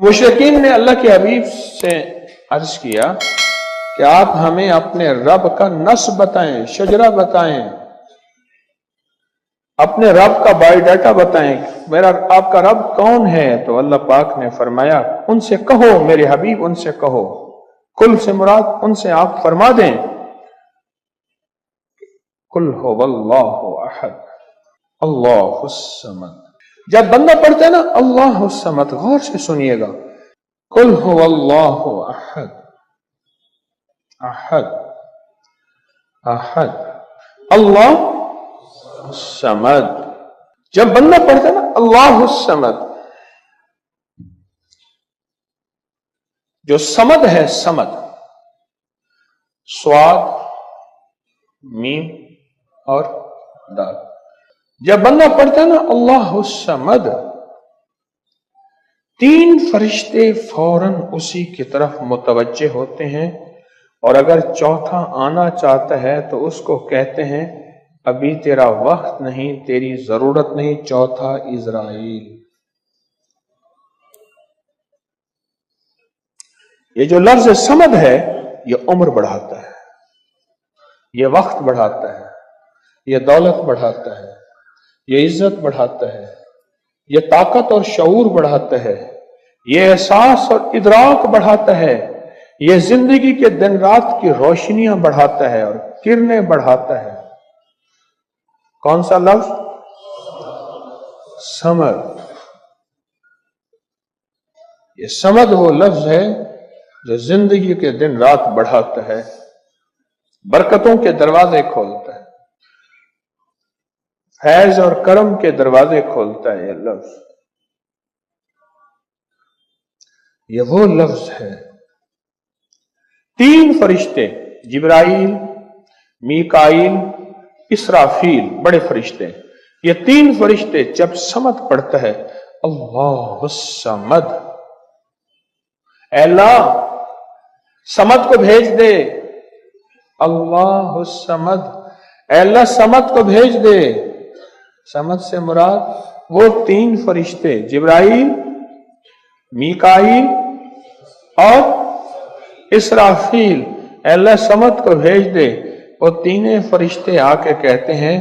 मुशरिकीन ने अल्लाह के हबीब से अर्ज किया कि आप हमें अपने रब का नस्ब बताएं, शजरा बताएं, अपने रब का बायोडाटा बताएं, मेरा आपका रब कौन है। तो अल्लाह पाक ने फरमाया, उनसे कहो मेरे हबीब, उनसे कहो, कुल से मुराद उनसे आप फरमा दें, कुल हुवल्लाहु अहद अल्लाहुस समद। जब बंदा पढ़ता है ना अल्लाहुस समद, गौर से सुनिएगा, कुल हुवल्लाहु अहद अहद अहद अल्लाह समद। जब बंदा पढ़ता है ना अल्लाहुस समद, जो समद है, समद स्वाद मीम और दाल, जब बंदा पढ़ता है ना अल्लाहुस समद, तीन फरिश्ते फौरन उसी की तरफ मुतवज्जे होते हैं, और अगर चौथा आना चाहता है तो उसको कहते हैं अभी तेरा वक्त नहीं, तेरी जरूरत नहीं, चौथा इज़राइल। ये जो लफ्ज समद है, ये उम्र बढ़ाता है, ये वक्त बढ़ाता है, ये दौलत बढ़ाता है, ये इज्जत बढ़ाता है, ये ताकत और शऊर बढ़ाता है, ये एहसास और इदराक बढ़ाता है, ये जिंदगी के दिन रात की रोशनियां बढ़ाता है और किरणें बढ़ाता है। कौन सा लफ्ज? समद। ये समद वो लफ्ज है जो जिंदगी के दिन रात बढ़ाता है, बरकतों के दरवाजे खोलता है, फैज और करम के दरवाजे खोलता है। ये लफ्ज, ये वो लफ्ज है। तीन फरिश्ते, जिब्राइल, मीकाइल, इसराफील, बड़े फरिश्ते, ये तीन फरिश्ते जब समद पढ़ता है अल्लाहुस समद, अल्लाह समद को भेज दे, अल्लाहुस समद, अल्लाह समद को भेज दे। समद से मुराद वो तीन फरिश्ते, जिब्राइल, मीकाइल और इसराफील, अल्लाह समद को भेज दे। वो तीनों फरिश्ते आके कहते हैं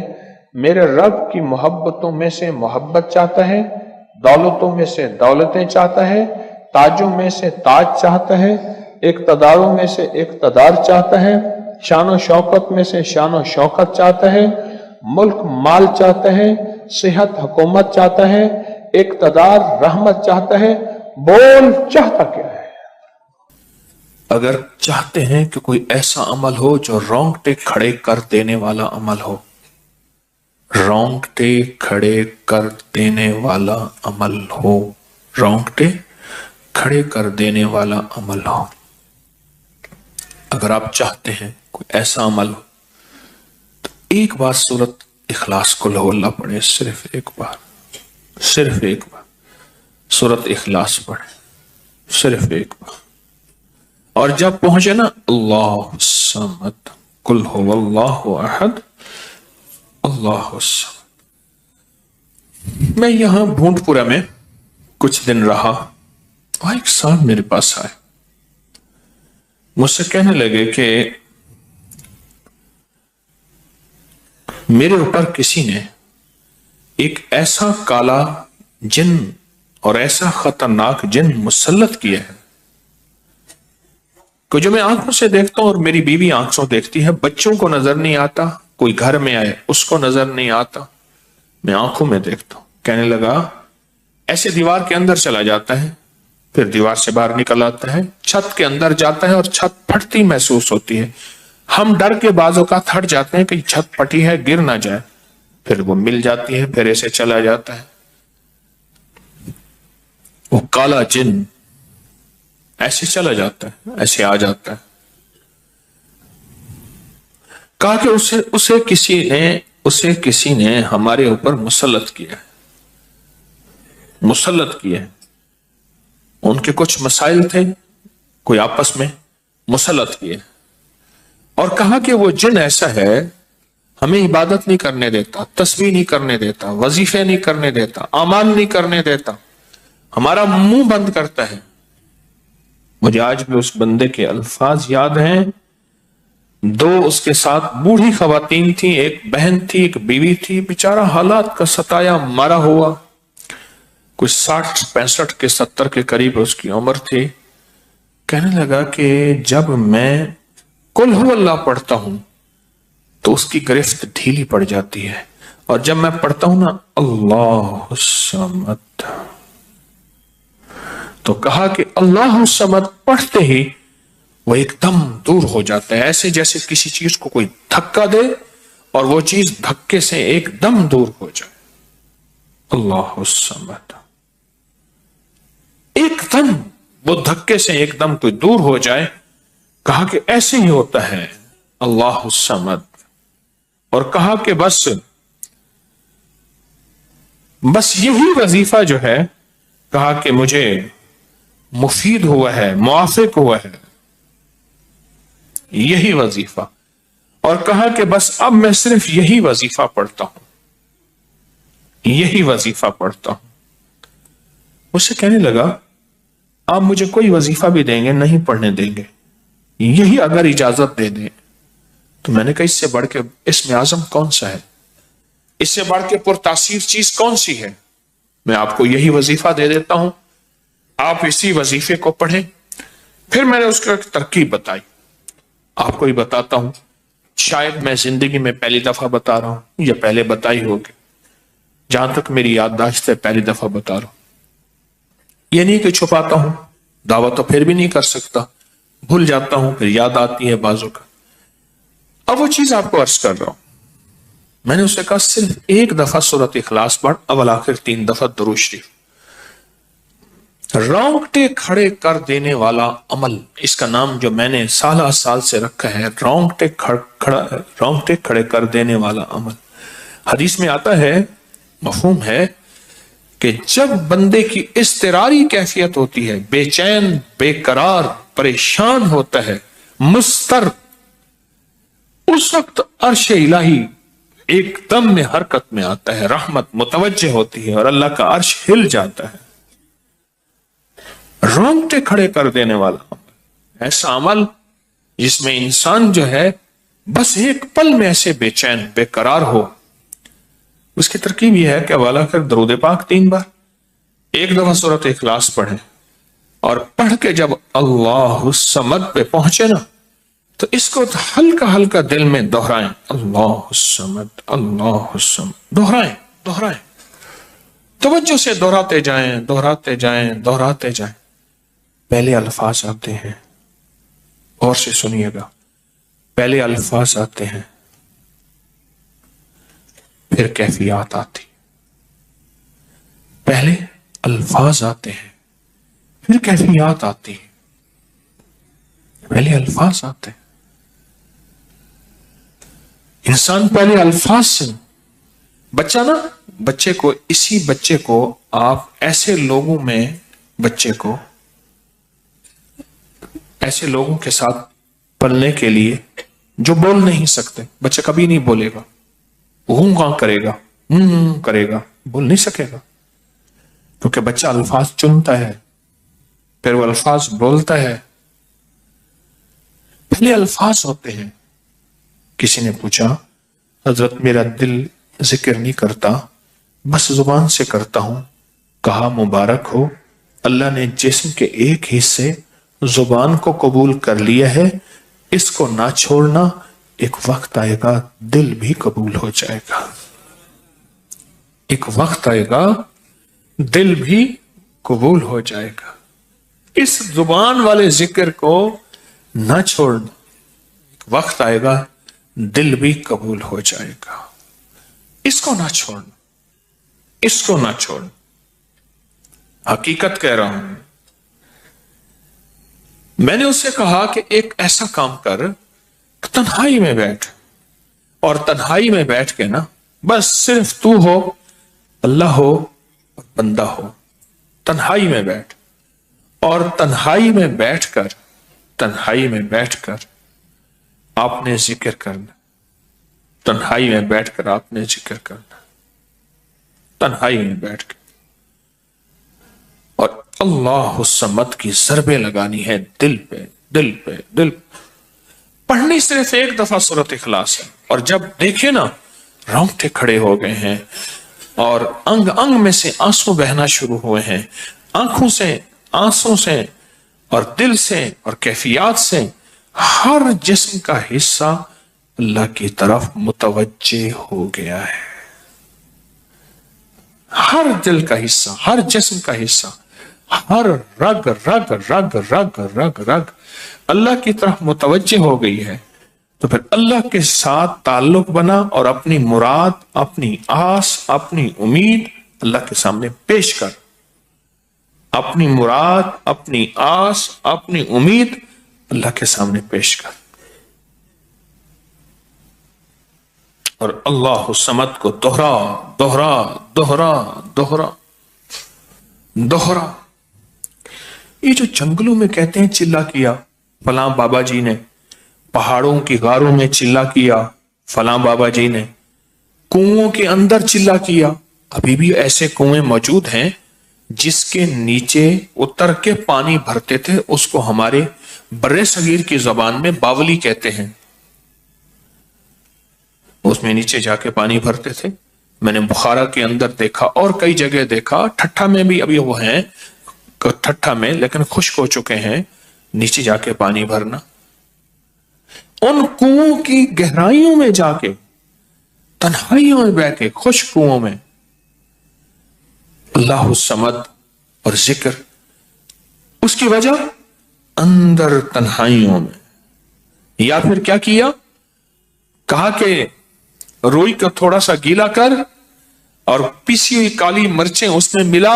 मेरे रब की मोहब्बतों में से मोहब्बत चाहता है, दौलतों में से दौलतें चाहता है, ताजों में से ताज चाहता है, इक़्तिदारों में से इक़्तिदार चाहता है, शान शौकत में से शान शौकत चाहता है, मुल्क माल चाहता है, सेहत हुकूमत चाहता है, इक़्तिदार रहमत चाहता है। बोल चाहता क्या है? अगर चाहते हैं कि कोई ऐसा अमल हो जो रोंगटे खड़े कर देने वाला अमल हो, रोंगटे खड़े कर देने वाला अमल हो, रोंगटे खड़े कर देने वाला अमल हो, अगर आप चाहते हैं कोई ऐसा अमल हो तो एक बार सूरत इखलास कुल हुवल्लाह पढ़े, सिर्फ एक बार, सिर्फ एक बार सूरत इखलास पढ़े, सिर्फ एक बार। और जब पहुंचे ना अल्लाहुस समद, कुल हुवल्लाहु अहद अल्लाहुस समद। मैं यहां भूंडपुरा में कुछ दिन रहा और एक साहब मेरे पास आए, मुझसे कहने लगे कि मेरे ऊपर किसी ने एक ऐसा काला जिन और ऐसा खतरनाक जिन मुसल्लत किया है कि जो मैं आंखों से देखता हूं और मेरी बीवी आंखों देखती है, बच्चों को नजर नहीं आता, कोई घर में आए उसको नजर नहीं आता, मैं आंखों में देखता हूं। कहने लगा ऐसे दीवार के अंदर चला जाता है, फिर दीवार से बाहर निकल आता है, छत के अंदर जाता है और छत फटती महसूस होती है, हम डर के बाजों का हट जाते हैं कि छत फटी है गिर ना जाए, फिर वो मिल जाती है, फिर ऐसे चला जाता है। वो काला जिन ऐसे चला जाता है, ऐसे आ जाता है। कहा कि उसे किसी ने हमारे ऊपर मुसल्लत किया है, मुसल्लत किया है। उनके कुछ मसाइल थे, कोई आपस में मुसल्लत किए, और कहा कि वो जिन ऐसा है हमें इबादत नहीं करने देता, तस्बीह नहीं करने देता, वजीफे नहीं करने देता, आमाल नहीं करने देता, हमारा मुंह बंद करता है, مجھے آج بھی اس بندے کے الفاظ یاد ہیں. 2 اس کے ساتھ بوڑھی خواتین تھیں، ایک بہن تھی، ایک بیوی تھی. بیچارہ حالات کا ستایا مارا ہوا، کچھ 60 65 کے 70 کے قریب اس کی عمر تھی. کہنے لگا کہ جب میں قل ہو اللہ پڑھتا ہوں تو اس کی گرفت ڈھیلی پڑ جاتی ہے، اور جب میں پڑھتا ہوں نا اللہ الصمد، تو کہا کہ اللہ الصمد پڑھتے ہی وہ ایک دم دور ہو جاتا ہے، ایسے جیسے کسی چیز کو کوئی دھکا دے اور وہ چیز دھکے سے ایک دم دور ہو جائے. اللہ الصمد، ایک دم وہ دھکے سے ایک دم کوئی دور ہو جائے. کہا کہ ایسے ہی ہوتا ہے اللہ الصمد. اور کہا کہ بس یہی وظیفہ جو ہے، کہا کہ مجھے مفید ہوا ہے، موافق ہوا ہے یہی وظیفہ. اور کہا کہ بس اب میں صرف یہی وظیفہ پڑھتا ہوں، یہی وظیفہ پڑھتا ہوں. اس سے کہنے لگا آپ مجھے کوئی وظیفہ بھی دیں گے نہیں پڑھنے دیں گے، یہی اگر اجازت دے دیں. تو میں نے کہا اس سے بڑھ کے اسم اعظم کون سا ہے، اس سے بڑھ کے پرتاثیر چیز کون سی ہے؟ میں آپ کو یہی وظیفہ دے دیتا ہوں، آپ اسی وظیفے کو پڑھیں. پھر میں نے اس کو ایک ترکیب بتائی، آپ کو ہی بتاتا ہوں، شاید میں زندگی میں پہلی دفعہ بتا رہا ہوں یا پہلے بتائی ہوگی، جہاں تک میری یادداشت ہے پہلی دفعہ بتا رہا ہوں. یہ نہیں کہ چھپاتا ہوں، دعویٰ تو پھر بھی نہیں کر سکتا، بھول جاتا ہوں پھر یاد آتی ہے بازو کا. اب وہ چیز آپ کو عرض کر رہا ہوں. میں نے اسے کہا صرف ایک دفعہ سورۃ اخلاص پڑھ، اول آخر 3 دفعہ درود شریف. رونگٹے کھڑے کر دینے والا عمل، اس کا نام جو میں نے سال سے رکھا ہے، رونگٹے کھڑے کر دینے والا عمل. حدیث میں آتا ہے، مفہوم ہے کہ جب بندے کی اضطراری کیفیت ہوتی ہے، بے چین، بے قرار، پریشان ہوتا ہے، مضطر، اس وقت عرش الہی ایک دم میں حرکت میں آتا ہے، رحمت متوجہ ہوتی ہے اور اللہ کا عرش ہل جاتا ہے. رونگٹے کھڑے کر دینے والا عمل، ایسا عمل جس میں انسان جو ہے بس ایک پل میں ایسے بے چین بے قرار ہو. اس کی ترکیب یہ ہے کہ والا کر درود پاک 3 بار، ایک دفعہ سورۃ اخلاص پڑھیں، اور پڑھ کے جب اللہ الصمد پہ پہنچے نا تو اس کو ہلکا ہلکا دل میں دہرائیں، اللہ الصمد اللہ الصمد، دہرائیں، توجہ سے دہراتے جائیں دہراتے جائیں دہراتے جائیں. پہلے الفاظ آتے ہیں، اور سے سنیے گا، پہلے الفاظ آتے ہیں پھر کیفیات آتی. پہلے الفاظ آتے ہیں پھر کیفیات آتی ہیں. پہلے الفاظ آتے ہیں، انسان پہلے الفاظ سے، اسی بچے کو آپ ایسے لوگوں میں، ایسے لوگوں کے ساتھ پلنے کے لیے جو بول نہیں سکتے. بچہ کبھی نہیں بولے گا، گاں کرے گا، کرے گا، بول نہیں سکے گا، کیونکہ بچہ الفاظ چنتا ہے پھر وہ الفاظ بولتا ہے. پہلے الفاظ ہوتے ہیں. کسی نے پوچھا حضرت میرا دل ذکر نہیں کرتا، بس زبان سے کرتا ہوں. کہا مبارک ہو، اللہ نے جسم کے ایک حصے زبان کو قبول کر لیا ہے، اس کو نہ چھوڑنا، ایک وقت آئے گا دل بھی قبول ہو جائے گا. ایک وقت آئے گا دل بھی قبول ہو جائے گا. اس زبان والے ذکر کو نہ چھوڑنا، ایک وقت آئے گا دل بھی قبول ہو جائے گا. اس کو نہ چھوڑنا، اس کو نہ چھوڑنا. حقیقت کہہ رہا ہوں. میں نے اس سے کہا کہ ایک ایسا کام کر، تنہائی میں بیٹھ، اور تنہائی میں بیٹھ کے نا بس صرف تو ہو، اللہ ہو اور بندہ ہو. تنہائی میں بیٹھ، اور تنہائی میں بیٹھ کر آپ نے ذکر کرنا. تنہائی میں بیٹھ کر آپ نے ذکر کرنا، تنہائی میں بیٹھ کے. اور अल्लाह समद की ज़रबे लगानी है दिल पे, दिल पे, दिल। पढ़नी सिर्फ एक दफा सूरत इखलास है, और जब देखे ना रोंगटे खड़े हो गए हैं और अंग अंग में से आंसू बहना शुरू हुए हैं, आंखों से, आंसू से और दिल से और कैफियत से हर जिस्म का हिस्सा अल्लाह की तरफ मुतवज्जे हो गया है। हर दिल का हिस्सा, हर जिस्म का हिस्सा, हर रग रग रग रग रग रग अल्लाह की तरफ मुतवज्जे हो गई है। तो फिर अल्लाह के साथ ताल्लुक बना और अपनी मुराद, अपनी आस, अपनी उम्मीद अल्लाह के सामने पेश कर। अपनी मुराद, अपनी आस, अपनी उम्मीद अल्लाह के सामने पेश कर, और अल्लाह समद को दोहरा दोहरा दोहरा दोहरा दोहरा। ये जो जंगलों में कहते हैं चिल्ला किया फलां बाबा जी ने, पहाड़ों की गारों में चिल्ला किया फलां बाबा जी ने, कुओं के अंदर चिल्ला किया, अभी भी ऐसे कुएं मौजूद हैं जिसके नीचे उतर के पानी भरते थे। उसको हमारे बर्रे सगीर की जबान में बावली कहते हैं। उसमें नीचे जाके पानी भरते थे। मैंने बुखारा के अंदर देखा और कई जगह देखा, ठट्ठा में भी अभी वो हैं, ठट्ठा में, लेकिन खुश्क हो चुके हैं, नीचे जाके पानी भरना। उन कुओं की गहराइयों में जाके, तन्हाइयों में बह के, खुश्क कुओं में अल्लाह समद और जिक्र। उसकी वजह अंदर तन्हाइयों में। या फिर क्या किया, कहा कि रोई को थोड़ा सा गीला कर और पिसी हुई काली मिर्चें उसमें मिला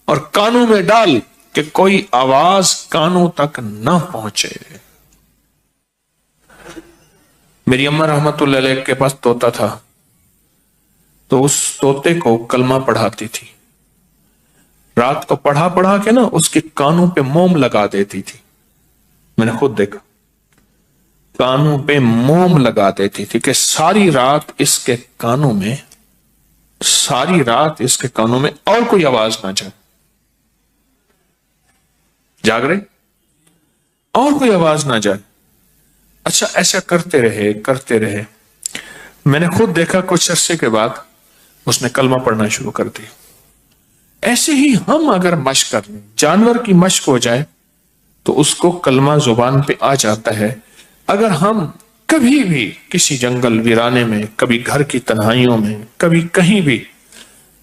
और कानों में डाल कि कोई आवाज कानों तक ना पहुंचे। मेरी अम्मा रहमतुल्लाह अलैह के पास तोता था, तो उस तोते को कलमा पढ़ाती थी। रात को पढ़ा पढ़ा के ना उसके कानों पे मोम लगा देती थी। मैंने खुद देखा, कानों पे मोम लगा देती थी कि सारी रात इसके कानों में, सारी रात इसके कानों में और कोई आवाज ना जाए। जाग रहे, और कोई आवाज ना जाए। अच्छा, ऐसा करते रहे करते रहे। मैंने खुद देखा कुछ अरसे के बाद उसने कलमा पढ़ना शुरू कर दिया। ऐसे ही हम अगर मश्क कर लें, जानवर की मश्क हो जाए तो उसको कलमा जुबान पे आ जाता है। अगर हम कभी भी किसी जंगल वीराने में, कभी घर की तन्हाइयों में, कभी कहीं भी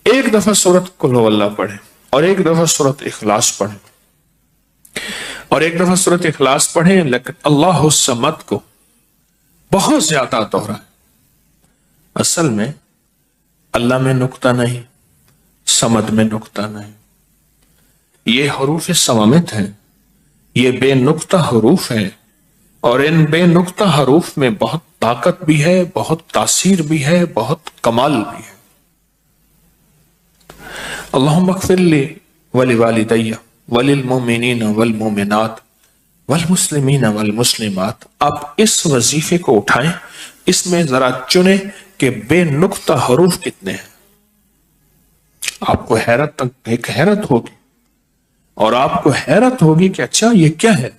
एक दफा सूरत कुल हु अल्लाह पढ़े और एक दफा सूरत इखलास पढ़े और एक दफा सूरत इखलास पढ़े, लेकिन अल्लाह समद को बहुत ज्यादा दोहराए। असल में अल्लाह में नुक्ता नहीं, समद में नुक्ता नहीं। ये हरूफ सवामित है, ये बेनुक्ता हरूफ है, और इन बेनुक्ता हरूफ में बहुत ताकत भी है, बहुत तासीर भी है, बहुत कमाल भी है। अल्लाहुम्मा अग़फ़िरली वली वालिदैया वलिल मोमिनीन वल मोमिनात वल मुस्लिमीन वल मुस्लिमात। आप इस वजीफे को उठाएं, इसमें जरा चुने कि बेनुक्ता हरूफ कितने हैं। आपको हैरत होगी, और आपको हैरत होगी कि अच्छा ये क्या है।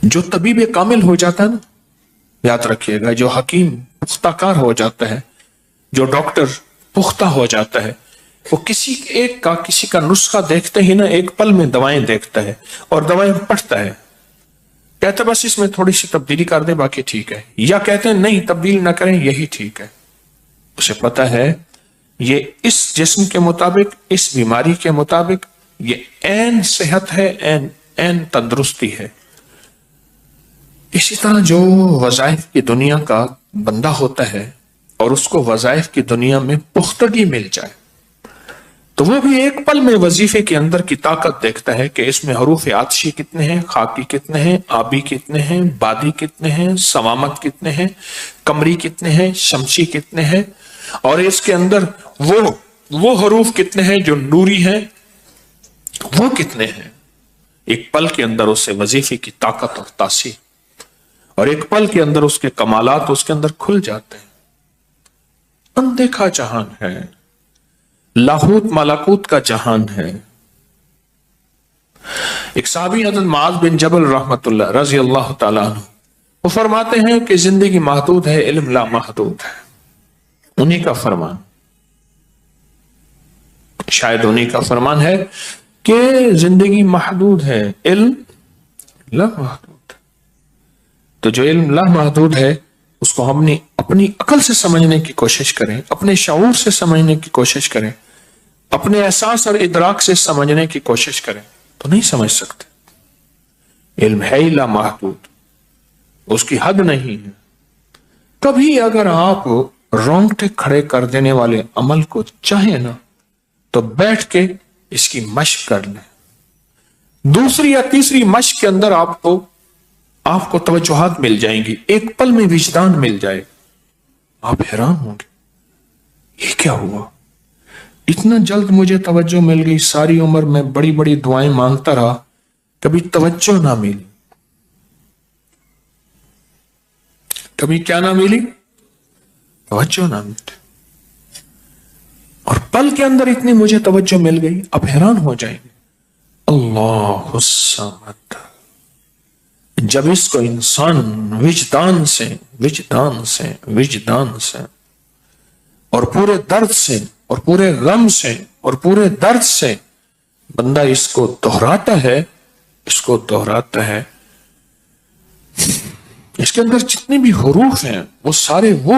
जो तबीब कामिल हो जाता है ना, याद रखिएगा, जो हकीम पुख्ताकार हो जाता है, जो डॉक्टर पुख्ता हो जाता है, वो किसी का नुस्खा देखते ही ना एक पल में दवाएं देखता है और दवाएं पढ़ता है। कहते बस इसमें थोड़ी सी तब्दीली कर दे, बाकी ठीक है, या कहते हैं नहीं तब्दील ना करें, यही ठीक है। उसे पता है ये इस जिस्म के मुताबिक, इस बीमारी के मुताबिक ये ऐन सेहत है, ऐन तंदुरुस्ती है। इसी तरह जो वज़ाइफ की दुनिया का बंदा होता है और उसको वज़ाइफ की दुनिया में पुख्तगी मिल जाए, तो वो भी एक पल में वजीफे के अंदर की ताकत देखता है कि इसमें हरूफ आतशी कितने हैं, खाकी कितने हैं, आबी कितने हैं, बादी कितने हैं, सवामत कितने हैं, कमरी कितने हैं, शमशी कितने हैं, और इसके अंदर वो हरूफ कितने हैं जो नूरी हैं, वो कितने हैं। एक पल के अंदर उससे वजीफे की ताकत और तासीर, और एक पल के अंदर उसके कमालात उसके अंदर खुल जाते हैं। अनदेखा जहान है, لاہوت ملکوت کا جہان ہے. ایک صحابی حضرت معاذ بن جبل رحمت اللہ رضی اللہ تعالیٰ عنہ وہ فرماتے ہیں کہ زندگی محدود ہے، علم لا محدود ہے. انہی کا فرمان، شاید انہی کا فرمان ہے کہ زندگی محدود ہے، علم لا محدود. تو جو علم لا محدود ہے اس کو ہم نے اپنی عقل سے سمجھنے کی کوشش کریں، اپنے شعور سے سمجھنے کی کوشش کریں، اپنے احساس اور ادراک سے سمجھنے کی کوشش کریں تو نہیں سمجھ سکتے. علم ہے ہی لا محدود، اس کی حد نہیں ہے. کبھی اگر آپ رونگٹے کھڑے کر دینے والے عمل کو چاہیں نا تو بیٹھ کے اس کی مشق کر لیں. دوسری یا تیسری مشق کے اندر آپ کو توجہات مل جائیں گی، ایک پل میں وجدان مل جائے، آپ حیران ہوں گے یہ کیا ہوا، اتنا جلد مجھے توجہ مل گئی. ساری عمر میں بڑی بڑی دعائیں مانگتا رہا، کبھی توجہ نہ ملی. کبھی کیا نہ ملی؟ توجہ نہ ملی. اور پل کے اندر اتنی مجھے توجہ مل گئی، اب حیران ہو جائیں گے. اللہ الصمد. جب اس کو انسان وجدان سے اور پورے درد سے اور پورے غم سے اور پورے درد سے بندہ اس کو دہراتا ہے، اس کے اندر جتنے بھی حروف ہیں وہ سارے وہ